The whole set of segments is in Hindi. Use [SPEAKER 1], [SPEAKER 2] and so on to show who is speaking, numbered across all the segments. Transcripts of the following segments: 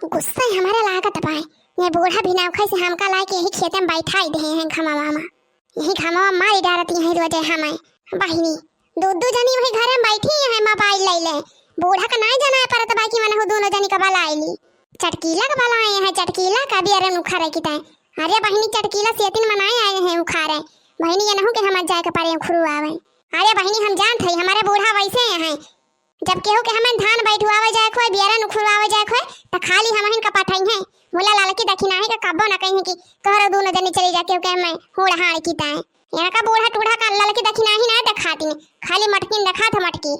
[SPEAKER 1] गुस्सा हमारा लागत पाए ये बूढ़ा बिना खाई से हमका लाए के यही खेते में बैठाई दे हैं खमावा में यही खमावा मारी डारती है रोजे हमें बहिनी दो जनी वही घर में बैठी है मोबाइल ले ले बूढ़ा का नहीं जाना है पर तो बाकी मन हो दोनों जनी का बाला आईली चटकीला का बाला आए हैं चटकीला का भी अरे उखारे की तय अरे बहिनी चटकीला सेतिन मनाए आए हैं उखारे बहिनी ये नहीं कि हम जाए के पारे खुरू आवे अरे बहिनी हम जानत हई हमारे बूढ़ा वैसे हैं जब केहू के हमें धान बैठवावे जाए खोय बियारा नुखुरवावे जाए खोय त खाली हमहिन का पाठाई है मोला लाल की दखी नाही का कब्बो न कहीं कि तोहरा दोनों जनी चली जा के मैं होड़ हाड़ की ताए यहाँ का बूढ़ा टूढ़ा का लाल की दखी नाही ना दिखाती खाली मटकी दिखा था मटकी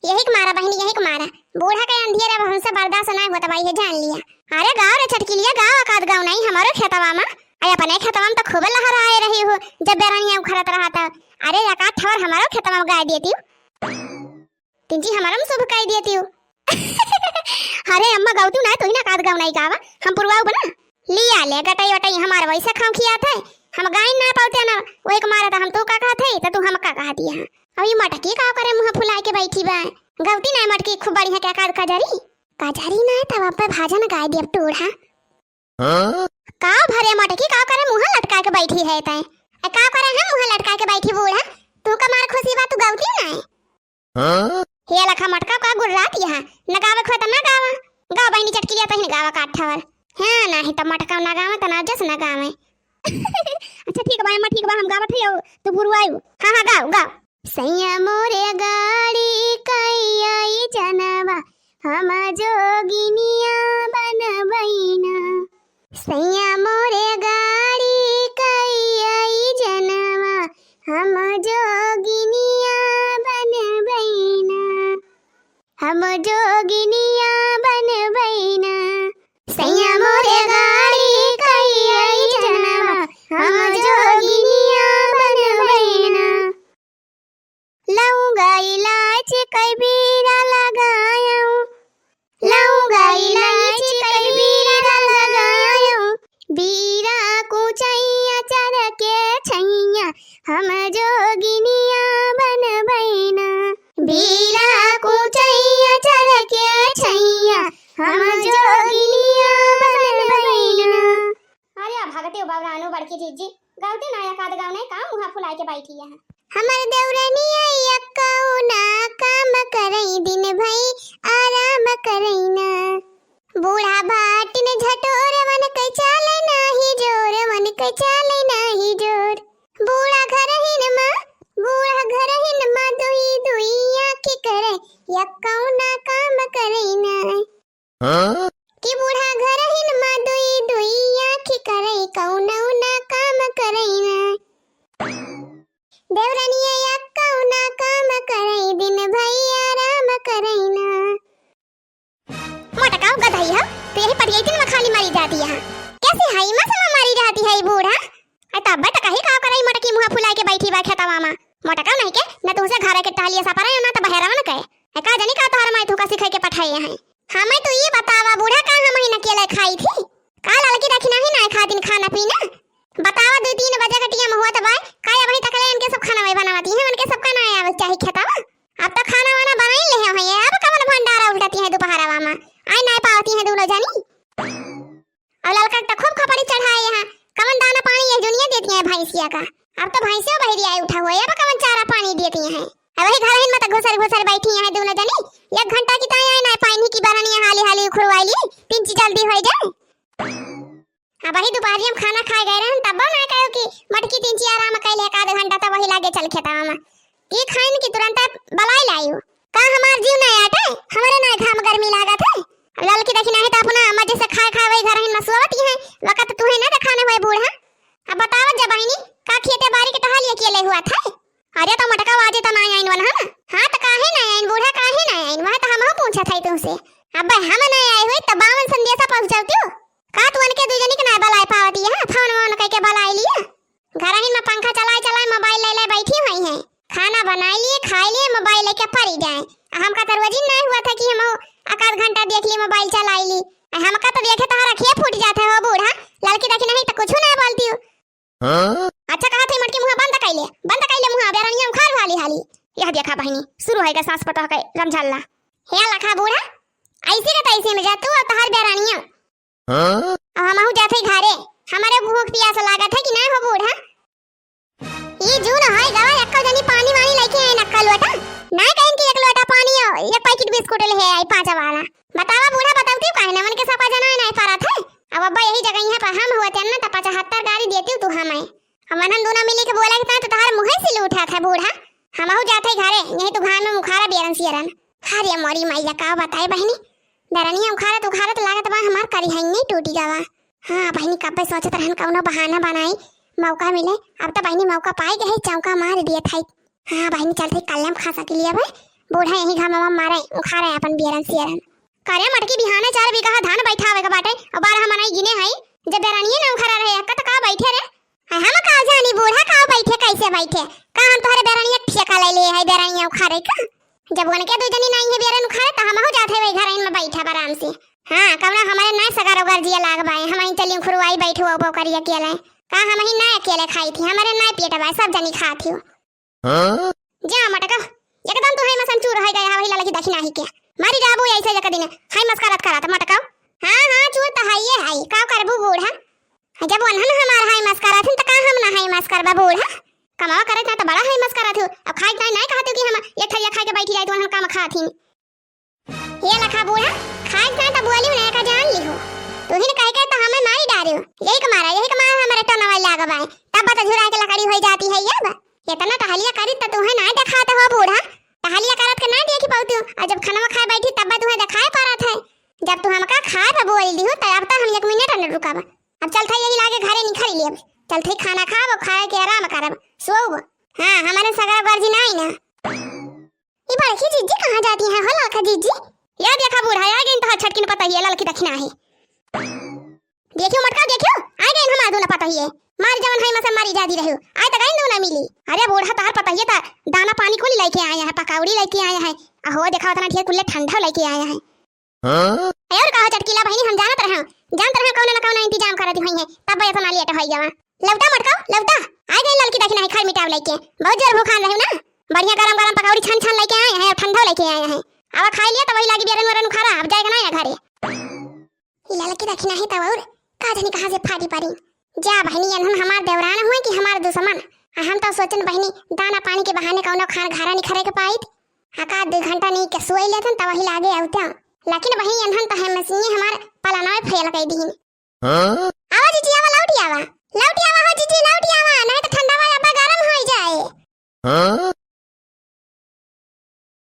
[SPEAKER 1] यही के मारा बहनी यही के मारा बूढ़ा का अंधेरा हमसे बर्दाश्त नहीं होता भाई है जान लिया अरे गाँव रे छटकी लिया गाँव आकाद गाँव नहीं हमारो खेतवा में अरे अपने खेतवा में तो खूब लहर आए रही हो जब बेरानिया उखड़त रहा था अरे आकाद ठवर हमारो खेतवा में गाय देती तिंजी हमारा में शुभ कह देती हूँ अरे अम्मा गावतू ना तो ही ना काद गाव नहीं गावा हम पुरवाऊ बना लिया ले गटाई वटाई हमारा वैसा खाओ खिया था हम गाय ना पाते ना वो एक मारा था हम तो का कहा थे तो तू हम का कहा दिया अब ये मटकी का करे मुंह फुला के बैठी बा गावती ना मटकी खूब बढ़िया क्या काद काजारी ना तब पे भाजन गाय दिया टूढ़ा का भरे मटकी का करे मुंह लटका के बैठी है तय का करे हम मुंह लटका के बैठी बूढ़ा तू का मार खुशी बा तू गावती ना हे लखा मटका का गुर्रात यहाँ न गावे खो त न गावा गाव बहनी चटकी लिया तही गावा काठवर हां नाही त मटका न गावे त ना जस न गावे अच्छा ठीक बा अम्मा ठीक बा हम गावत हई तू बुरवाई हां हां गाव गाव सैया मोरे गाड़ी कई जनवा हम जोगिनिया बनबैना सैया मोरे गाड़ी कई जनवा हम जोगिनिया बनबैना हम जोगिनिया बनबैना सैया मोरे गाड़ी कई जनवा हम जोगिनिया बनबैना लौंगा इलायची कई बीरा लगायूं लौंगा इलायची कई बीरा लगायूं बीरा कुचैया चढ़ के छैया हम जोगिनिया बनबैना बीरा कुचैया चढ़ के छैया हम जोगिनिया बनबैना अरे भागते हो बाबरानो बड़की जीजी गावते ना एकाद गाव नहीं काम मुहा फुलाए के बैठी है हमर देवरनिया यक्काउना काम करई दिन भई आराम करईना बूढ़ा भाटिन झटोर मन कई चाले नाही जोर मन कई चाले नाही जोर बूढ़ा घर हिन मां दुई दुई आंखी करे यक्काउना काम करईना कि बूढ़ा घर हिन मां दुई दुई आंखी करे कौनौना काम करईना देवरनिया यक्काउना काम करई दिन भई आराम करईना मोटा काव गधाई है तेरी पटिया इतनी खाली मारी जाती है कैसे हाई मसला मारी जाती है बूढ़ा तब बट कहीं काव करई मोटा की मुंह फुला के बैठी बा खेतवा में मोटा काव नहीं के न तुमसे घर के टालिया सा पर ना तो बहरा न कहे का जानी का तोहर माई थोका सिखाई के पठाई है हमें तो ये बतावा बूढ़ा का हम ही न केले खाई थी का लड़की रखी नहीं ना खा दिन खाना पीना बतावा 2-3 बजे कटिया में हुआ तो भाई काया वही तक ले इनके सब खाना वही बनावती है उनके सब खाना आया चाहिए खेतवा अब तो खाना वाना बना ही ले है अब कवन भंडारा उल्टाती है दोपहरवा में आई नहीं पावती है दोनों जानी और ललका तो खूब खपड़ी चढ़ाए यहाँ कवन दाना पानी ये दुनिया देती है भैंसिया का अब तो भैंसियों बहरी आई उठा हुआ है अब कवन चारा पानी देती है अब वही घर में तो घुसर बैठी है दोनों जनी 1 घंटा की ताई आई नहीं पानी की बरानी हाली हाली उखड़वाई ली 3 चीज जल्दी हो जाए अब वही दोपहर में खाना खाए गए रहन तब ना कहो कि मटकी 3 चीज आराम कैले 1 आधा घंटा तो वही लागे चल खेतवा में ये खाइन की तुरंत बलाई लायो का हमार जीव नहीं आटे हमारे ना घाम गर्मी लागत है लाल की देखी नहीं तो अपना मजे से खाए वही घर में सोवती है वक्त तू है ना खाने हुए बूढ़ा अब बताओ जब बहिनी का खेते बारी के टहलिए केले हुआ था अरे तो मटका वाजे तो नहीं आइन वना हां तो काहे नहीं आइन बूढ़ा काहे नहीं आइन वहां तो हम पूछा था तुमसे अब हम नहीं आए हुए तो 52 संदेशा पहुंचाती हो का तू उनके दुजनी के ना बलाई पावती है फोन वोन कह के बलाई लिया घर ही में पंखा चलाए मोबाइल ले बैठी हुई है खाना बनाई लिए खाई लिए मोबाइल लेके पड़ी जाए हम का तरवजी नहीं हुआ था कि हम आकाध घंटा देख लिए मोबाइल चलाई ली हम का तो देखे तो रखिए फूट जाता है वो बूढ़ा लड़की देखी नहीं तो कुछ नहीं बोलती हो अच्छा कहा थी मटकी मुंह बंद कैले मुंह बेरनिया उखाड़ वाली हाली यह देखा बहिनी शुरू है का सांस पता है रमझल्ला हे लखा बूढ़ा ऐसे का तैसे में जा तू और तहार बेरानिया। अब हमहू जाते घरे, हमारे भूख प्यास लागत है कि ना हो बूढ़ा। ये जो ना है गवा एक जनी पानी वानी लेके आए नक्का लोटा, ना कहीं कि एक लोटा पानी और एक पैकेट बिस्कुट ले आई 5 वाला। बतावा बूढ़ा बताऊ काहे ना मन के सपा जना नहीं पारा था। अब अब्बा यही जगह यहाँ पर हम हुआ थे ना, तो 75 गाड़ी देती तू हमें। हमन दोनों मिली के बोला कि तो तहार मुंह से लूटा था बूढ़ा। हमहू जाते घरे, नहीं तो घाम में मुखारा बेरन सियरन। अरे मोरी मैया का बताए बहनी, दरनिया उखाड़ा तो लागत बा हमार करी है नहीं टूटी जावा। हां बहनी कब पे सोचत रहन कौनो बहाना बनाई मौका मिले। अब तो बहनी मौका पाई गए, चौका मार दिए थाई। हां बहनी चलते कल्लम खा सके लिए भाई बूढ़ा यही घामा मारे उखाड़े अपन बेरन सियरन। करे मटकी बिहाने 4 बीघा धान बैठावे के बाटे और 12 मनाई गिने है। जब बेरानिए ना उखाड़ा रहे कत का बैठे रे। हम का जानी बूढ़ा का बैठे कैसे बैठे का हम तोहरे बेरानिया ठेका ले ले है बेरानिया उखाड़े का। जब उनके दो जनी नहीं है बेरन उखाड़े तो हम हो जाते वही घर में बैठा आराम से। हां कवना हमारे ना सगार उगार जिया लाग बाए हम चली खुरवाई बैठो अब करिया अकेले का हम ही ना अकेले खाई थी हमारे ना पेट बा सब जनी खाती हो। हां जा मटका एकदम तो है मसन चूर है गया वही लड़की दखी नहीं के मारी जाबू ऐसे जक दिन है मस्करत करात मटका। हां चूर त है ये है का करबू बूढ़ा। जब वनहन हमार है मस्करत त का हम ना है मस्कर बा बूढ़ा। कमावा करत ना तो बड़ा है मस्करत हो। अब खाई नहीं कहते कि हम एक थरिया खा के बैठी जाए तो हम काम खाती ये लखा बूढ़ा खाई ना तो बोली ना का जान ली हो तू ही कह के तो हमें मारी डारियो यही कमारा हमारे टोना वाला लाग बाए तब बता झुरा के लकड़ी हो जाती है ये इतना टहलिया करी तो तू है ना दिखाता हो बूढ़ा। टहलिया करत के ना देखी पाउती और जब खाना खा बैठी तब तू है दिखाए पारत है। जब तू हमका खाए पे बोल दी हो तब तक हम 1 मिनट न रुकाबा। अब चल था यही लागे घरे निखरी लेब चल थे खाना खाब खाए के आराम करब सोब। हां हमारे सगा गर्जी नहीं ना। ये बड़की जीजी कहां जाती है हो लड़का जीजी या देखा बूढ़ा आ गई तो छटकी न पता ही लड़की दखना है। देखियो मटका देखियो आ गई हमार दूना पता ही है मार जवन है मसे मारी जादी रहो आज तक आई दूना मिली। अरे बूढ़ा तार पता ही था दाना पानी को लेके आया है पकौड़ी लेके आया है हो देखा उतना ढेर कुल्ले ठंडा लेके आया है। हां और कहा चटकीला बहनी हम जानत रहे कौन ना कौन इंतजाम करत हुई है तब ऐसा ना लेट होई जावा। लौटा मटका लौटा आ गई लड़की दखना है खाई मिटाव लेके बहुत जोर भूखान रहू ना बढ़िया गरम गरम पकौड़ी छन लेके आए हैं और ठंडा लेके आए हैं। अब खा लिया तो वही लागी बेरन वरन खारा अब जाएगा ना घरे। ये लड़की दखना है तब और का जानी कहां से फाड़ी पारी जा बहनी हम हमार देवरान हुए कि हमार दुश्मन। हम तो सोचन बहनी दाना पानी के बहाने कौनो खान घरा नहीं खरे के पाइत हका 2 घंटा नहीं के सोई लेतन तब वही लागे आवता लेकिन बहनी अनहन तो है मसीने हमार पलाना में फेल कई दी। हां आवा जीजी आवा लौटी आवा हो जीजी लौटी आवा नहीं तो ठंडा वा अब गरम हो जाए। हां